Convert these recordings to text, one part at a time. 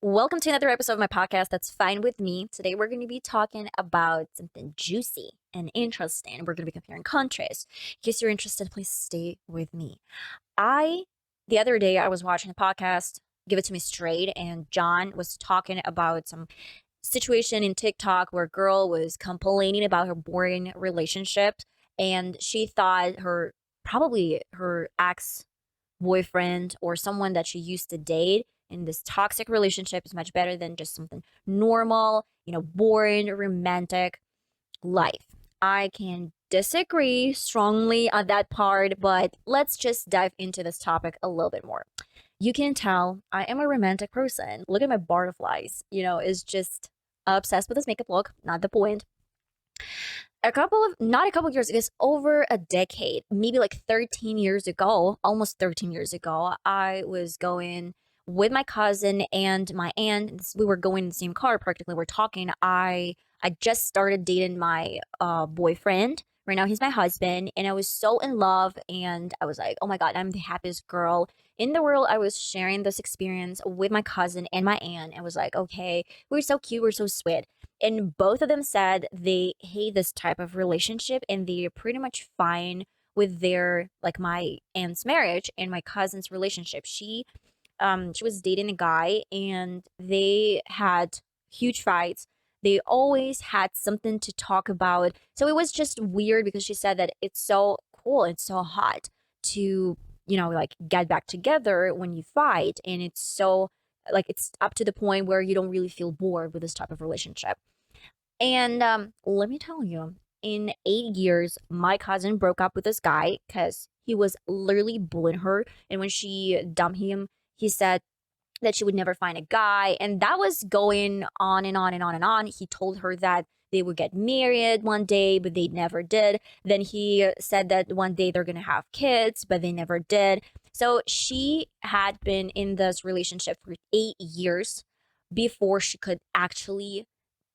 Welcome to another episode of my podcast, That's Fine With Me. Today we're going to be talking about something juicy and interesting. We're going to be comparing contrasts. In case you're interested, please stay with me. The other day, I was watching a podcast, Give It To Me Straight, and John was talking about some situation in TikTok where a girl was complaining about her boring relationship, and she thought probably her ex boyfriend or someone that she used to date in this toxic relationship is much better than just something normal, boring, romantic life. I can disagree strongly on that part, but let's just dive into this topic a little bit more. You can tell I am a romantic person. Look at my butterflies, is just obsessed with this makeup look, not the point. Not a couple of years, it's over a decade, maybe like 13 years ago, almost 13 years ago, I was going with my cousin and my aunt. We were going in the same car practically. We're talking. I just started dating my boyfriend. Right now, he's my husband, and I was so in love. And I was like, oh my God, I'm the happiest girl in the world. I was sharing this experience with my cousin and my aunt. I was like, okay, we're so cute, we're so sweet. And both of them said they hate this type of relationship and they're pretty much fine with their, like, my aunt's marriage and my cousin's relationship. She was dating a guy and they had huge fights. They always had something to talk about. So it was just weird because she said that it's so cool, it's so hot to, like, get back together when you fight. And it's so, like, it's up to the point where you don't really feel bored with this type of relationship. And let me tell you, in 8 years, my cousin broke up with this guy because he was literally bullying her. And when she dumped him, he said that she would never find a guy. And that was going on and on and on and on. He told her that they would get married one day, but they never did. Then he said that one day they're going to have kids, but they never did. So she had been in this relationship for 8 years before she could actually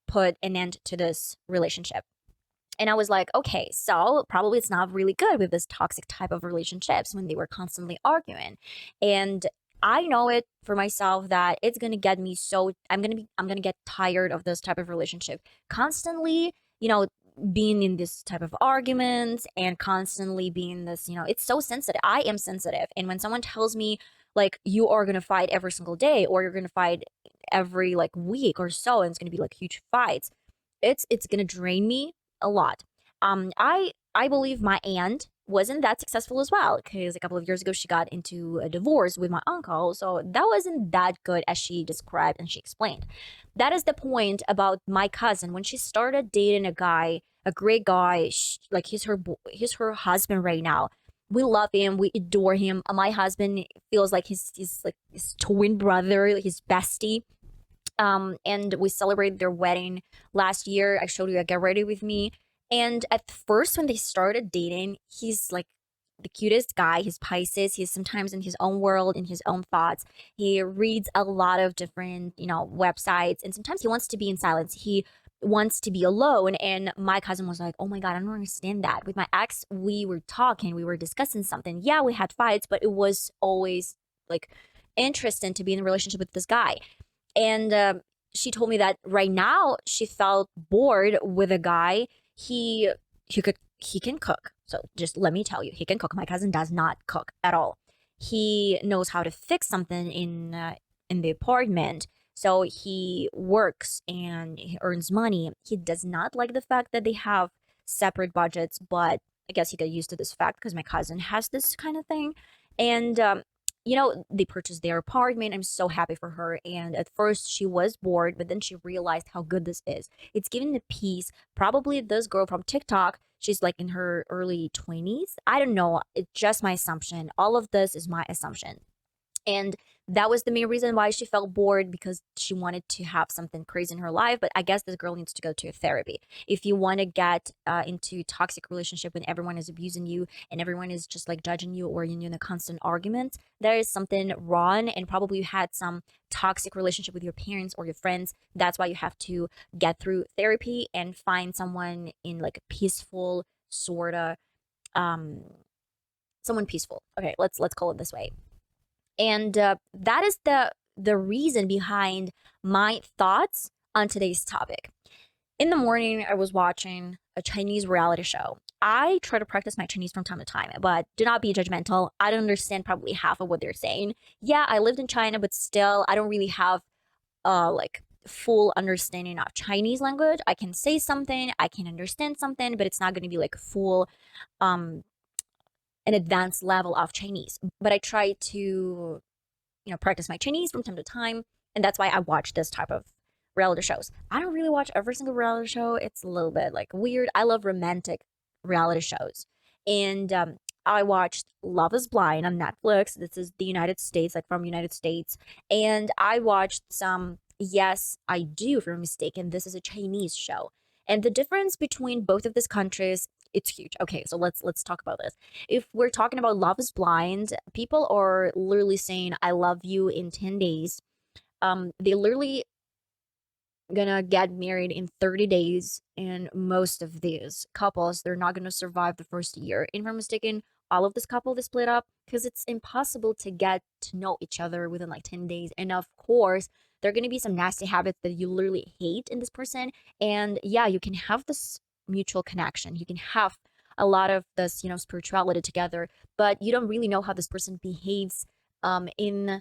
put an end to this relationship. And I was like, okay, so probably it's not really good with this toxic type of relationships when they were constantly arguing. And I know it for myself that it's gonna get me so I'm gonna get tired of this type of relationship. Constantly, being in this type of arguments and constantly being this, it's so sensitive. I am sensitive. And when someone tells me like you are gonna fight every single day or you're gonna fight every like week or so and it's gonna be like huge fights, it's gonna drain me a lot. I believe my aunt wasn't that successful as well because a couple of years ago she got into a divorce with my uncle, so that wasn't that good as she described and she explained. That is the point about my cousin. When she started dating a guy, a great guy, like he's her husband right now. We love him, we adore him. My husband feels like he's like his twin brother, like his bestie. And we celebrated their wedding last year. I showed you a Get Ready With Me. And at first, when they started dating, he's like the cutest guy. He's Pisces. He's sometimes in his own world, in his own thoughts. He reads a lot of different, websites. And sometimes he wants to be in silence. He wants to be alone. And my cousin was like, oh my God, I don't understand that. With my ex, we were talking, we were discussing something. Yeah, we had fights, but it was always like interesting to be in a relationship with this guy. And she told me that right now she felt bored with a guy. He can cook. So just let me tell you, he can cook. My cousin does not cook at all. He knows how to fix something in the apartment. So he works and he earns money. He does not like the fact that they have separate budgets, but I guess he got used to this fact because my cousin has this kind of thing. And they purchased their apartment. I'm so happy for her. And at first she was bored, but then she realized how good this is. It's giving the peace. Probably this girl from TikTok, she's like in her early 20s. I don't know. It's just my assumption. All of this is my assumption. And that was the main reason why she felt bored, because she wanted to have something crazy in her life. But I guess this girl needs to go to a therapy. If you want to get into toxic relationship when everyone is abusing you and everyone is just like judging you, or you're in a constant argument, there is something wrong, and probably you had some toxic relationship with your parents or your friends. That's why you have to get through therapy and find someone in like a peaceful sort of um someone peaceful. Okay, let's call it this way. And that is the the reason behind my thoughts on today's topic. In the morning, I was watching a Chinese reality show. I try to practice my Chinese from time to time, but do not be judgmental. I don't understand probably half of what they're saying. Yeah, I lived in China, but still, I don't really have like full understanding of Chinese language. I can say something, I can understand something, but it's not going to be like full um an advanced level of Chinese. But I try to practice my Chinese from time to time, and that's why I watch this type of reality shows. I don't really watch every single reality show. It's a little bit like weird. I love romantic reality shows, and I watched Love Is Blind on Netflix. This is the United States, like from United States, and I watched some. Yes, I do, if I'm mistaken. This is a Chinese show, and the difference between both of these countries, it's huge. Okay, so let's talk about this. If we're talking about Love Is Blind, people are literally saying I love you in 10 days. They literally gonna get married in 30 days, and most of these couples, they're not gonna survive the first year. And if I'm mistaken, all of this couple, they split up because it's impossible to get to know each other within like 10 days. And of course, there are gonna be some nasty habits that you literally hate in this person. And yeah, you can have this mutual connection. You can have a lot of this, spirituality together, but you don't really know how this person behaves in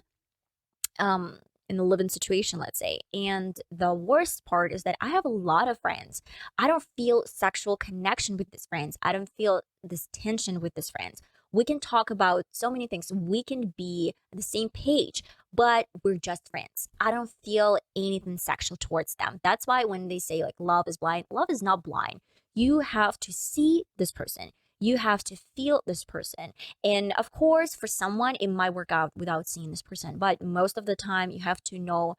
um in a living situation, let's say. And the worst part is that I have a lot of friends. I don't feel sexual connection with these friends. I don't feel this tension with these friends. We can talk about so many things. We can be on the same page, but we're just friends. I don't feel anything sexual towards them. That's why when they say like love is blind, love is not blind. You have to see this person. You have to feel this person. And of course, for someone, it might work out without seeing this person. But most of the time, you have to know,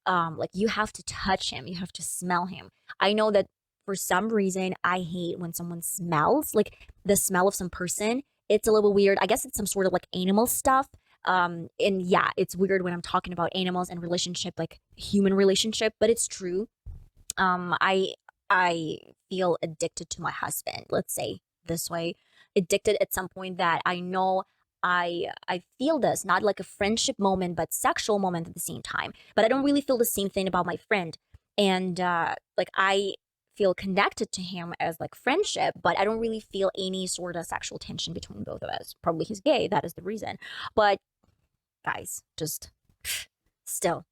like you have to touch him, you have to smell him. I know that for some reason, I hate when someone smells, like the smell of some person. It's a little weird. I guess it's some sort of like animal stuff. And yeah, it's weird when I'm talking about animals and relationship, like human relationship, but it's true. I feel addicted to my husband, let's say this way. Addicted at some point that I know I feel this, not like a friendship moment, but sexual moment at the same time. But I don't really feel the same thing about my friend. And like I feel connected to him as like friendship, but I don't really feel any sort of sexual tension between both of us. Probably he's gay, that is the reason. But guys, just still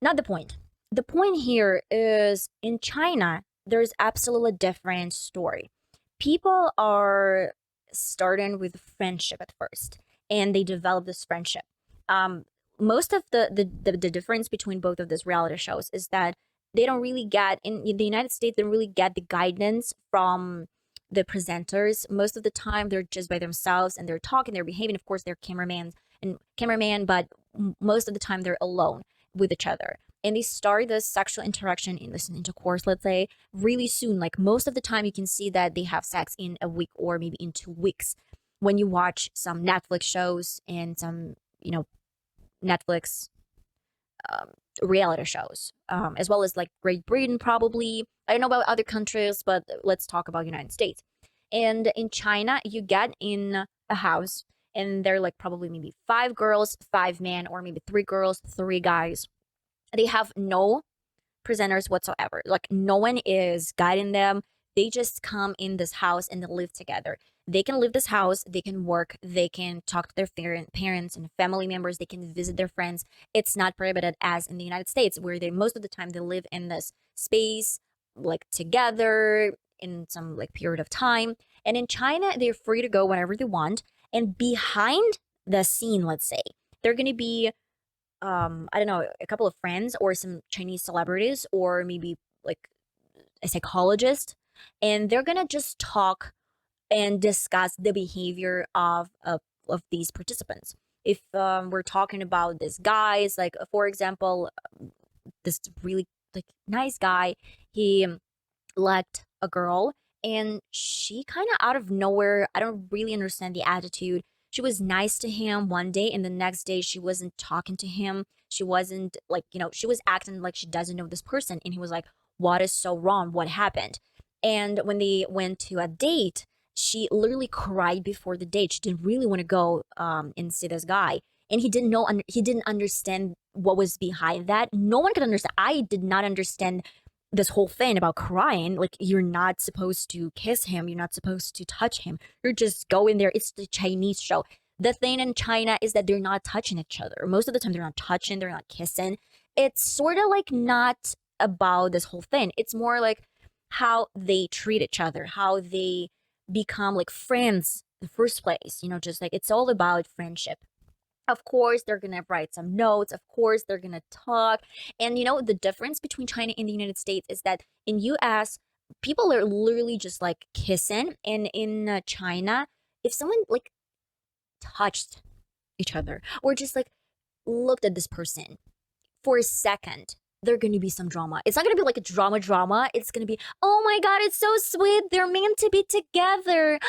not the point. The point here is in China, there's absolutely a different story. People are starting with friendship at first, and they develop this friendship. Um, Most of the difference between both of these reality shows is that they don't really get in the United States. They don't really get the guidance from the presenters. Most of the time, they're just by themselves and they're talking, they're behaving. Of course, they're cameraman, but most of the time they're alone with each other. And they start this sexual interaction in this intercourse, let's say, really soon. Like most of the time, you can see that they have sex in a week or maybe in 2 weeks. When you watch some Netflix shows and some, Netflix um, reality shows, as well as like Great Britain, probably. I don't know about other countries, but let's talk about United States. And in China, you get in a house, and they're like probably maybe 5 girls, 5 men, or maybe 3 girls, 3 guys. They have no presenters whatsoever. Like no one is guiding them. They just come in this house and they live together. They can leave this house, they can work, they can talk to their parents and family members, they can visit their friends. It's not prohibited as in the United States, where they most of the time they live in this space like together in some like period of time. And in China, they're free to go whenever they want. And behind the scene, let's say, they're gonna be I don't know, a couple of friends or some Chinese celebrities or maybe like a psychologist, and they're gonna just talk and discuss the behavior of these participants. If we're talking about this guys, like for example, this really like nice guy, he liked a girl, and she kind of out of nowhere, I don't really understand the attitude. She was nice to him one day, and the next day she wasn't talking to him. She wasn't like, she was acting like she doesn't know this person. And he was like, what is so wrong? What happened? And when they went to a date, she literally cried before the date. She didn't really want to go and see this guy. and he didn't understand what was behind that. No one could understand. I did not understand this whole thing about crying. Like, you're not supposed to kiss him, you're not supposed to touch him, you're just going there. It's the Chinese show. The thing in China is that they're not touching each other. Most of the time they're not touching, they're not kissing. It's sort of like not about this whole thing. It's more like how they treat each other, how they become like friends in the first place. Just like it's all about friendship. Of course, they're gonna write some notes. Of course, they're gonna talk. And the difference between China and the United States is that in US, people are literally just like kissing, and in China, if someone like touched each other or just like looked at this person for a second, there's gonna be some drama. It's not gonna be like a drama. It's gonna be, oh my god, it's so sweet. They're meant to be together.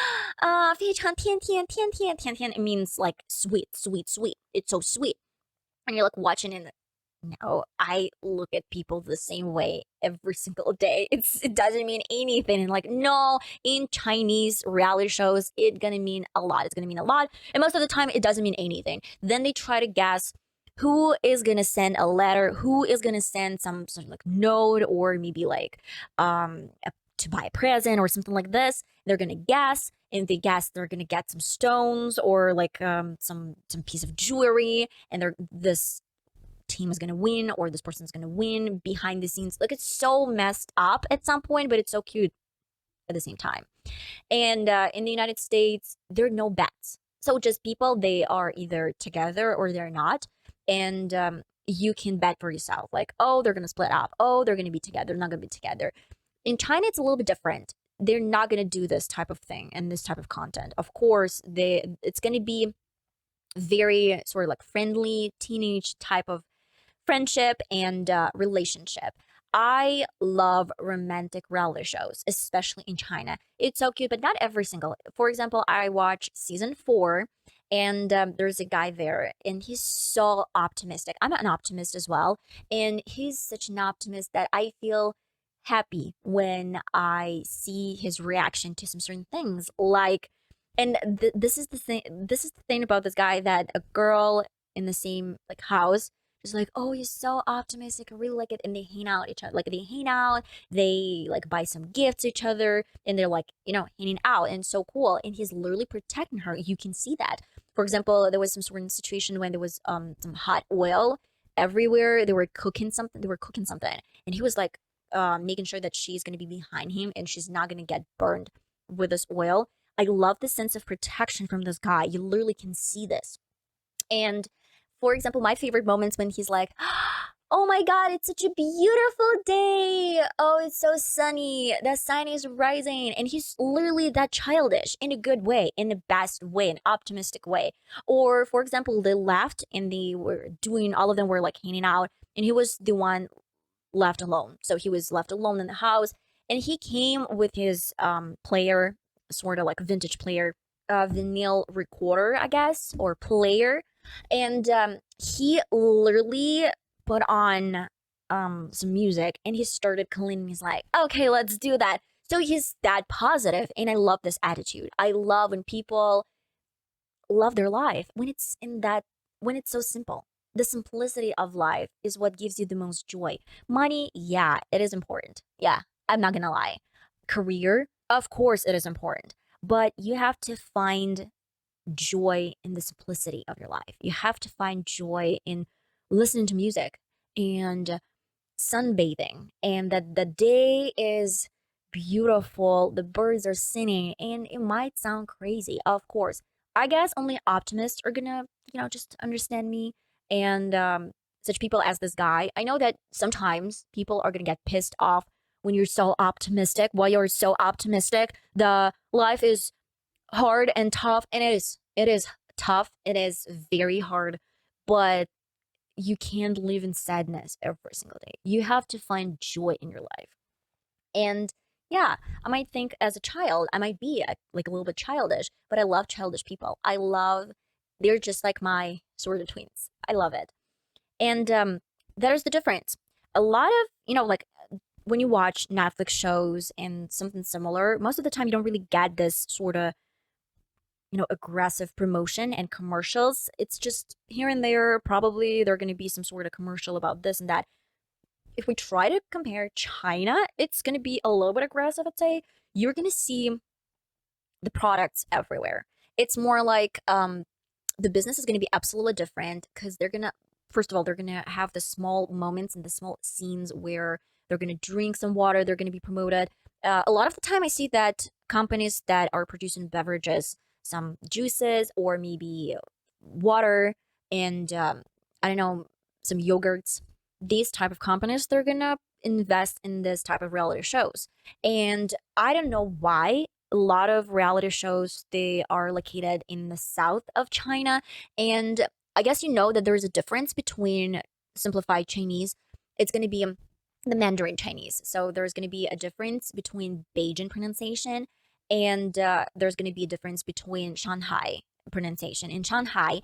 非常甜甜甜甜甜甜. It means like sweet, sweet, sweet. It's so sweet. And you're like watching it. No, I look at people the same way every single day. It doesn't mean anything. And like, no, in Chinese reality shows, it's gonna mean a lot. It's gonna mean a lot. And most of the time, it doesn't mean anything. Then they try to guess who is gonna send a letter, who is gonna send some sort of like note, or maybe like to buy a present or something like this. They're gonna guess, and if they guess, they're gonna get some stones or like some piece of jewelry, and this team is gonna win or this person's gonna win behind the scenes. Like, it's so messed up at some point, but it's so cute at the same time. And in the United States, there are no bets. So just people, they are either together or they're not. And you can bet for yourself, like, oh, they're gonna split up. Oh, they're gonna be together. They're not gonna be together. In China, it's a little bit different. They're not gonna do this type of thing and this type of content. Of course, it's gonna be very sort of like friendly teenage type of friendship and relationship. I love romantic reality shows, especially in China. It's so cute, but not every single. For example, I watch season 4, and there's a guy there, and he's so optimistic. I'm an optimist as well, and he's such an optimist that I feel happy when I see his reaction to some certain things. Like, and this is the thing. This is the thing about this guy, that a girl in the same like house just like, oh, he's so optimistic. I really like it. And they hang out each other. Like, they hang out, they like buy some gifts to each other, and they're like, hanging out, and so cool. And he's literally protecting her. You can see that. For example, there was some sort of situation when there was some hot oil everywhere. They were cooking something. And he was like making sure that she's gonna be behind him and she's not gonna get burned with this oil. I love the sense of protection from this guy. You literally can see this. And for example, my favorite moments when he's like, oh my god, it's such a beautiful day. Oh, it's so sunny. The sun is rising. And he's literally that childish in a good way, in the best way, an optimistic way. Or, for example, they left and they were doing, all of them were like hanging out, and he was the one left alone. So he was left alone in the house, and he came with his player, sort of like vintage player, vinyl recorder, I guess, or player. And he literally put on some music, and he started cleaning. He's like, okay, let's do that. So he's that positive, and I love this attitude. I love when people love their life, when it's so simple. The simplicity of life is what gives you the most joy. Money, yeah, it is important. Yeah, I'm not gonna lie. Career, of course it is important, but you have to find joy in the simplicity of your life. You have to find joy in listening to music and sunbathing, and that the day is beautiful, the birds are singing, and it might sound crazy. Of course, I guess only optimists are gonna, just understand me, and such people as this guy. I know that sometimes people are gonna get pissed off when you're so optimistic. While you're so optimistic, the life is hard and tough, and it is tough, it is very hard, but you can't live in sadness every single day. You have to find joy in your life. And yeah, I might think as a child I might be like a little bit childish, but I love childish people. They're just like my sort of twins. I love it. And there's the difference. A lot of, like, when you watch Netflix shows and something similar, most of the time you don't really get this sort of aggressive promotion and commercials. It's just here and there, probably there are going to be some sort of commercial about this and that. If we try to compare China, it's going to be a little bit aggressive, I'd say. You're going to see the products everywhere. It's more like the business is going to be absolutely different because they're going to, first of all, they're going to have the small moments and the small scenes where they're going to drink some water, they're going to be promoted. A lot of the time, I see that companies that are producing beverages, some juices or maybe water and I don't know, some yogurts, these type of companies, they're going to invest in this type of reality shows. And I don't know why a lot of reality shows they are located in the south of China, and I guess that there's a difference between simplified Chinese. It's going to be the Mandarin Chinese. So there's going to be a difference between Beijing pronunciation, and there's going to be a difference between Shanghai pronunciation. In Shanghai,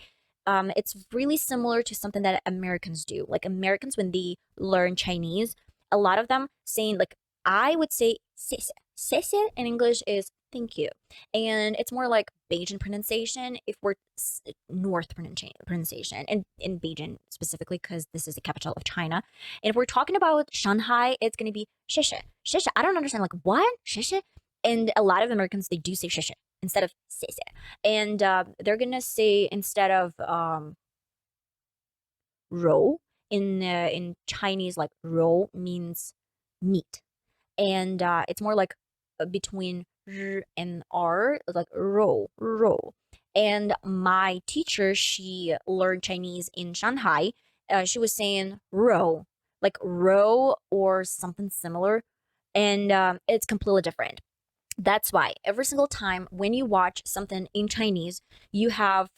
it's really similar to something that Americans do. Like Americans, when they learn Chinese, a lot of them saying like I would say 谢谢. 谢谢 in English is thank you. And it's more like Beijing pronunciation if we're North pronunciation, and in Beijing specifically because this is the capital of China. And if we're talking about Shanghai, it's going to be 谢谢. 谢谢. I don't understand, like, what? 谢谢? And a lot of Americans, they do say 谢谢instead of 谢谢. And they're going to say instead of 肉, in Chinese, like 肉 means meat. And it's more like between r and r, like ro. And my teacher, she learned Chinese in Shanghai. She was saying ro, like ro or something similar, and it's completely different. That's why every single time when you watch something in Chinese, you have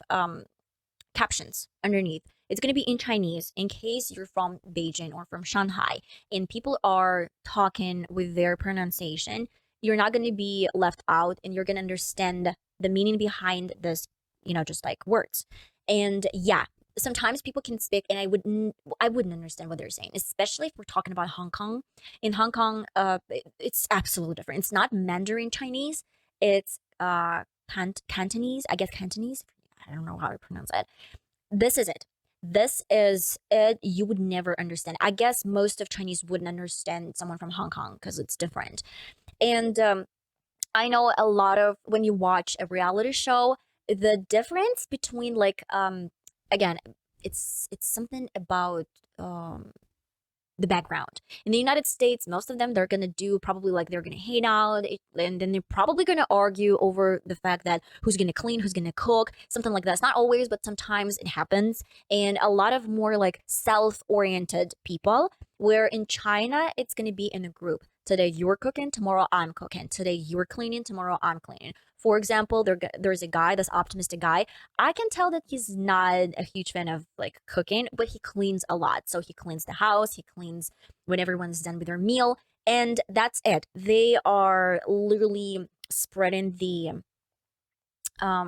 captions underneath. It's going to be in Chinese in case you're from Beijing or from Shanghai and people are talking with their pronunciation. You're not going to be left out and you're going to understand the meaning behind this, just like words. And yeah, sometimes people can speak and I wouldn't understand what they're saying, especially if we're talking about Hong Kong. In Hong Kong, it's absolutely different. It's not Mandarin Chinese. It's Cantonese, I guess Cantonese. I don't know how to pronounce it. This is it. This is it. You would never understand. I guess most of Chinese wouldn't understand someone from Hong Kong because it's different. And I know a lot of when you watch a reality show, the difference between like again, it's something about the background. In the United States, most of them they're gonna do probably like they're gonna hang out, and then they're probably gonna argue over the fact that who's gonna clean, who's gonna cook, something like that. It's not always, but sometimes it happens. And a lot of more like self-oriented people, where in China it's gonna be in a group. Today you're cooking, tomorrow I'm cooking. Today you're cleaning, tomorrow I'm cleaning. For example, there's a guy, this optimistic guy. I can tell that he's not a huge fan of like cooking, but he cleans a lot. So he cleans the house, he cleans when everyone's done with their meal, and that's it. They are literally spreading the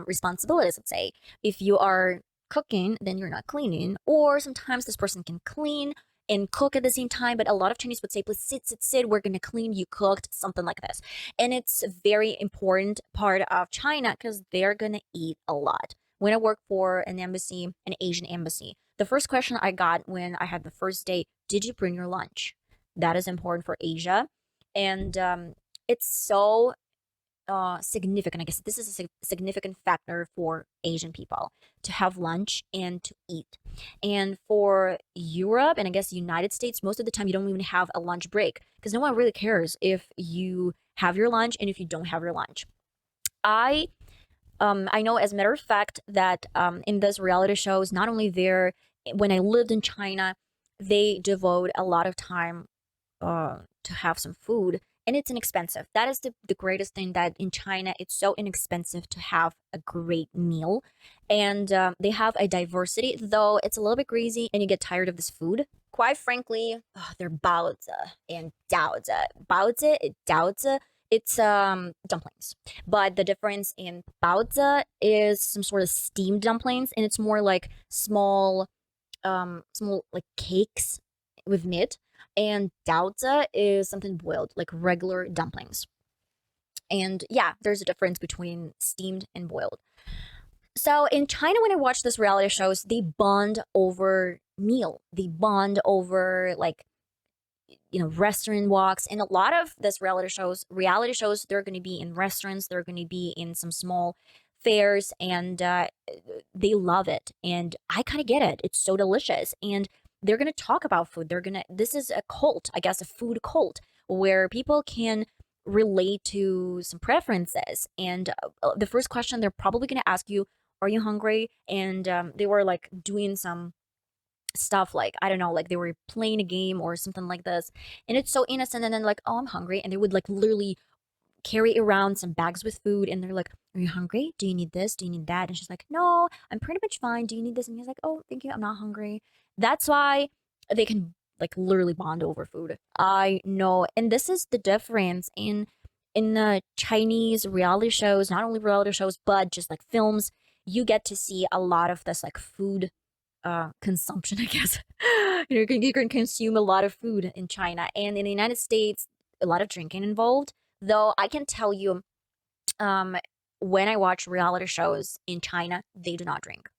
responsibilities, let's say. If you are cooking, then you're not cleaning. Or sometimes this person can clean and cook at the same time, but a lot of Chinese would say, please sit, we're gonna clean, you cooked, something like this. And it's a very important part of China because they're gonna eat a lot. When I worked for an embassy, an Asian embassy, the first question I got when I had the first day, did you bring your lunch? That is important for Asia. And it's so significant. I guess this is a significant factor for Asian people to have lunch and to eat. And for Europe and I guess the United States, most of the time you don't even have a lunch break because no one really cares if you have your lunch and if you don't have your lunch. I I know as a matter of fact that in this reality shows, not only there, when I lived in China, they devote a lot of time to have some food, and it's inexpensive. That is the greatest thing, that in China it's so inexpensive to have a great meal. And they have a diversity, though it's a little bit greasy and you get tired of this food. Quite frankly, they're baozi and daozi. Baozi, daozi, it's dumplings. But the difference in baozi is some sort of steamed dumplings, and it's more like small like cakes with meat, and daozi is something boiled, like regular dumplings. And yeah, there's a difference between steamed and boiled. So in China, when I watch this reality shows, they bond over meal. They bond over like restaurant walks, and a lot of this reality shows, they're going to be in restaurants, they're going to be in some small fairs, and they love it, and I kind of get it. It's so delicious, and they're going to talk about food. This is a cult, I guess, a food cult where people can relate to some preferences, and the first question they're probably going to ask you, are you hungry? And they were like doing some stuff, like I don't know, like they were playing a game or something like this, and it's so innocent, and then like, oh, I'm hungry, and they would like literally carry around some bags with food, and they're like, are you hungry? Do you need this? Do you need that? And she's like, no, I'm pretty much fine. Do you need this? And he's like, oh, thank you, I'm not hungry. That's why they can like literally bond over food. I know, and this is the difference in the Chinese reality shows, not only reality shows but just like films. You get to see a lot of this like food consumption, I guess. You can consume a lot of food in China, and in the United States, a lot of drinking involved. Though I can tell you, um, when I watch reality shows in China, they do not drink.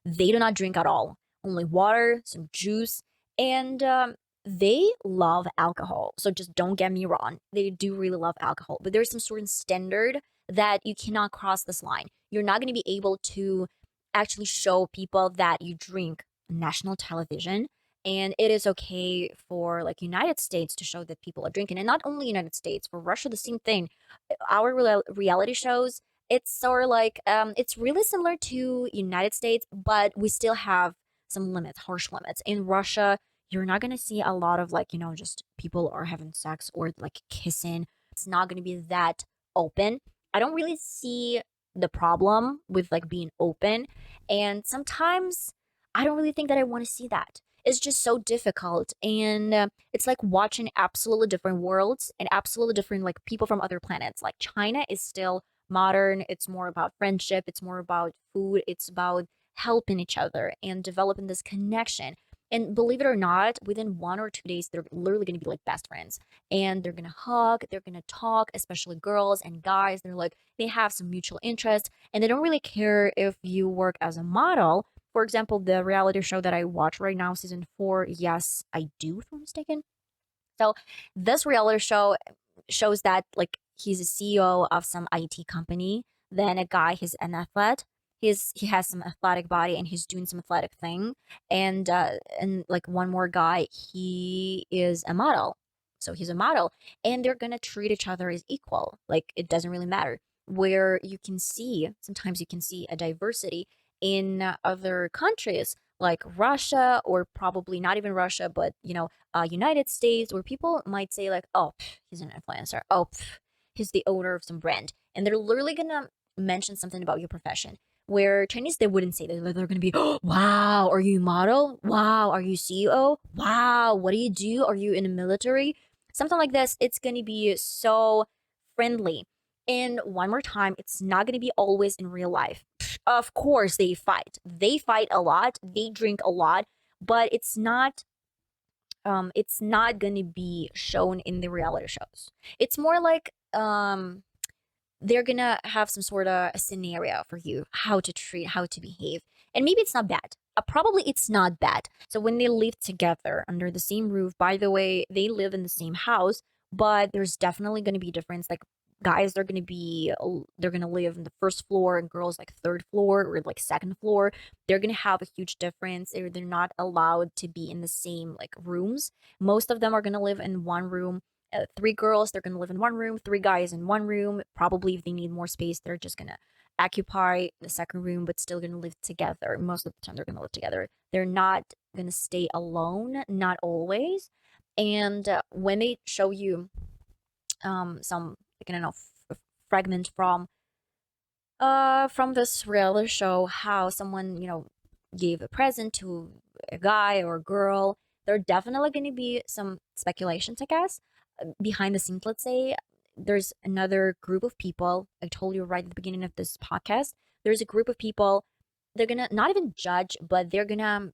They do not drink at all. Only water, some juice, and they love alcohol. So just don't get me wrong. They do really love alcohol, but there's some sort of standard that you cannot cross this line. You're not going to be able to actually show people that you drink on national television. And it is okay for like United States to show that people are drinking, and not only United States, for Russia the same thing. Our reality shows, it's sort of like it's really similar to United States, but we still have some limits, harsh limits. In Russia, you're not gonna see a lot of like, just people are having sex or like kissing. It's not gonna be that open. I don't really see the problem with like being open, and sometimes I don't really think that I want to see that. It's just so difficult, and it's like watching absolutely different worlds and absolutely different like people from other planets. Like China is still modern. It's more about friendship. It's more about food. It's about helping each other and developing this connection. And believe it or not, within 1 or 2 days, they're literally going to be like best friends, and they're going to hug, they're going to talk, especially girls and guys. They have some mutual interests, and they don't really care if you work as a model. For example, the reality show that I watch right now, season 4, Yes, I Do, if I'm mistaken. So this reality show shows that like he's a CEO of some IT company. Then a guy, he's an athlete. He has some athletic body, and he's doing some athletic thing. And like one more guy, he is a model. So he's a model, and they're gonna treat each other as equal. Like it doesn't really matter. Where you can see, sometimes you can see a diversity in other countries like Russia, or probably not even Russia, but United States, where people might say like, "Oh, he's an influencer. Oh, he's the owner of some brand," and they're literally gonna mention something about your profession. Where Chinese, they wouldn't say that. They're gonna be, oh, "Wow, are you a model? Wow, are you CEO? Wow, what do you do? Are you in the military?" Something like this. It's gonna be so friendly. And one more time, it's not gonna be always in real life. Of course, they fight. They fight a lot. They drink a lot, but it's not going to be shown in the reality shows. It's more like they're going to have some sort of a scenario for you, how to treat, how to behave. And maybe it's not bad. Probably it's not bad. So when they live together under the same roof, by the way, they live in the same house, but there's definitely going to be a difference. Like guys, they're going to live in the first floor, and girls like third floor or like second floor. They're going to have a huge difference. They're not allowed to be in the same like rooms. Most of them are going to live in one room. Three girls, they're going to live in one room. Three guys in one room. Probably if they need more space, they're just going to occupy the second room, but still going to live together. Most of the time, they're going to live together. They're not going to stay alone, not always. And when they show you some, like, I don't know, fragment from this reality show, how someone gave a present to a guy or a girl, there are definitely going to be some speculations, I guess, behind the scenes. Let's say there's another group of people. I told you right at the beginning of this podcast, there's a group of people. They're gonna not even judge, but they're gonna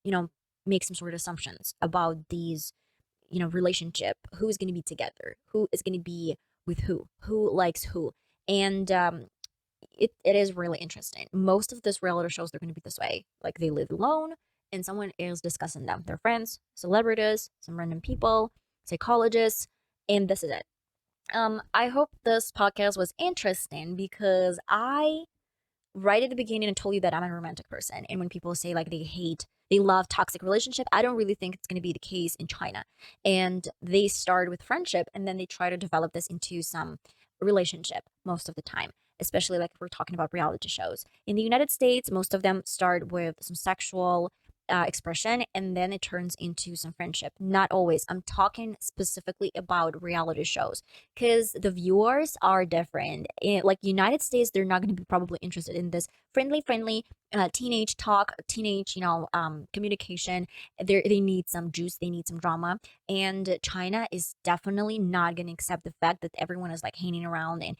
you know make some sort of assumptions about these relationship, who is going to be together, who is going to be with who likes who. And it is really interesting. Most of these reality shows, they're going to be this way. Like they live alone and someone is discussing them. Their friends, celebrities, some random people, psychologists, and this is it. I hope this podcast was interesting because I right at the beginning I told you that I'm a romantic person. And when people say like they love toxic relationship, I don't really think it's going to be the case in China. And they start with friendship and then they try to develop this into some relationship most of the time, especially like if we're talking about reality shows. In the United States, most of them start with some sexual expression and then it turns into some friendship. Not always. I'm talking specifically about reality shows because the viewers are different. Like United States, they're not going to be probably interested in this friendly teenage talk, teenage communication. They need some juice, they need some drama, and China is definitely not going to accept the fact that everyone is like hanging around and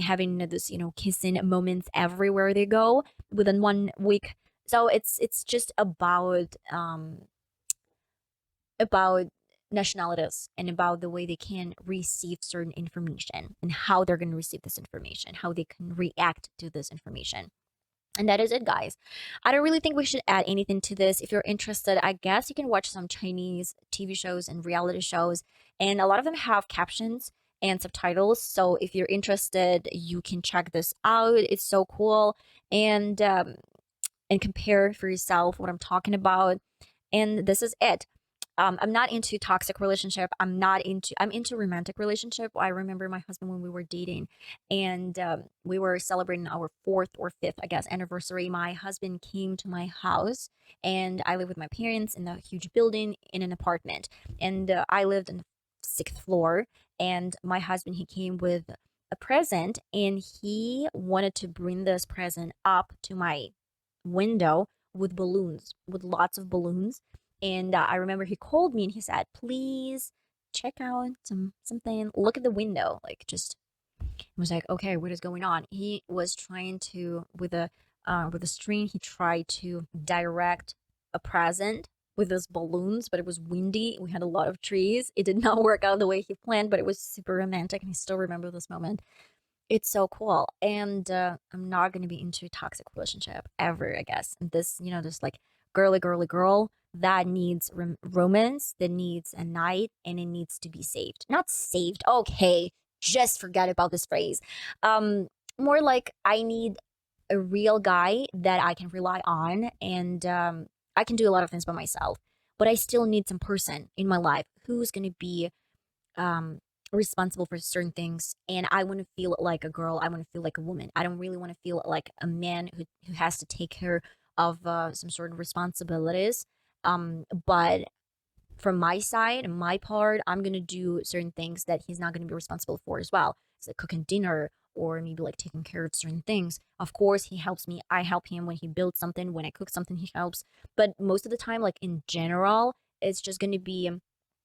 having this kissing moments everywhere they go within 1 week. So it's just about nationalities and about the way they can receive certain information and how they're going to receive this information, how they can react to this information. And that is it, guys. I don't really think we should add anything to this. If you're interested, I guess you can watch some Chinese TV shows and reality shows, and a lot of them have captions and subtitles. So if you're interested, you can check this out. It's so cool, and compare for yourself what I'm talking about. And this is it. I'm not into toxic relationship. I'm into romantic relationship. I remember my husband when we were dating and we were celebrating our fourth or fifth, I guess, anniversary. My husband came to my house and I live with my parents in a huge building in an apartment. And I lived on the sixth floor and my husband, he came with a present and he wanted to bring this present up to my window with balloons, with lots of balloons. And I remember he called me and he said, "Please check out something. Look at the window." Like just I was like, "Okay, what is going on?" He was trying to with a string. He tried to direct a present with those balloons, but it was windy. We had a lot of trees. It did not work out the way he planned, but it was super romantic, and I still remember this moment. It's so cool. And I'm not going to be into a toxic relationship ever, I guess. And this, this like girly girl that needs romance, that needs a night, and it needs to be saved. Not saved. Okay. Just forget about this phrase. Um, More like I need a real guy that I can rely on. And I can do a lot of things by myself, but I still need some person in my life who's going to be um responsible for certain things, and I want to feel like a girl. I want to feel like a woman. I don't really want to feel like a man who has to take care of some sort of responsibilities. But from my side and my part, I'm gonna do certain things that he's not gonna be responsible for as well. It's like cooking dinner or maybe like taking care of certain things. Of course, he helps me. I help him when he builds something. When I cook something, he helps. But most of the time, like in general, it's just gonna be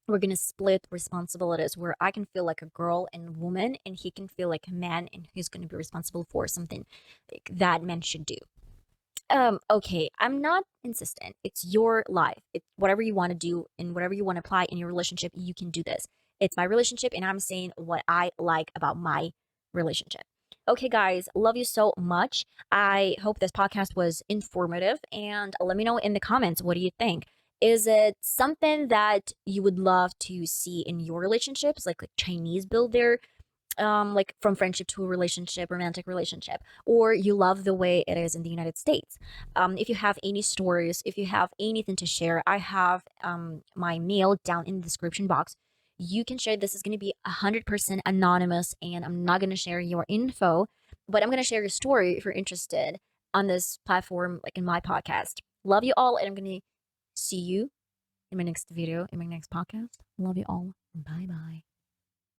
we're gonna split responsibilities where I can feel like a girl and woman, and he can feel like a man, and he's gonna be responsible for something like that men should do. Okay, I'm not insistent. It's your life. It's whatever you want to do and whatever you want to apply in your relationship, you can do this. It's my relationship and I'm saying what I like about my relationship. Okay, guys, love you so much. I hope this podcast was informative and let me know in the comments, what do you think? Is it something that you would love to see in your relationships, like Chinese build their like from friendship to a relationship, romantic relationship, or you love the way it is in the United States? If you have any stories, if you have anything to share, I have my mail down in the description box. You can share. This is going to be 100% anonymous, and I'm not going to share your info, but I'm going to share your story if you're interested on this platform, like in my podcast. Love you all, and I'm going to see you in my next video, in my next podcast. Love you all. Bye bye.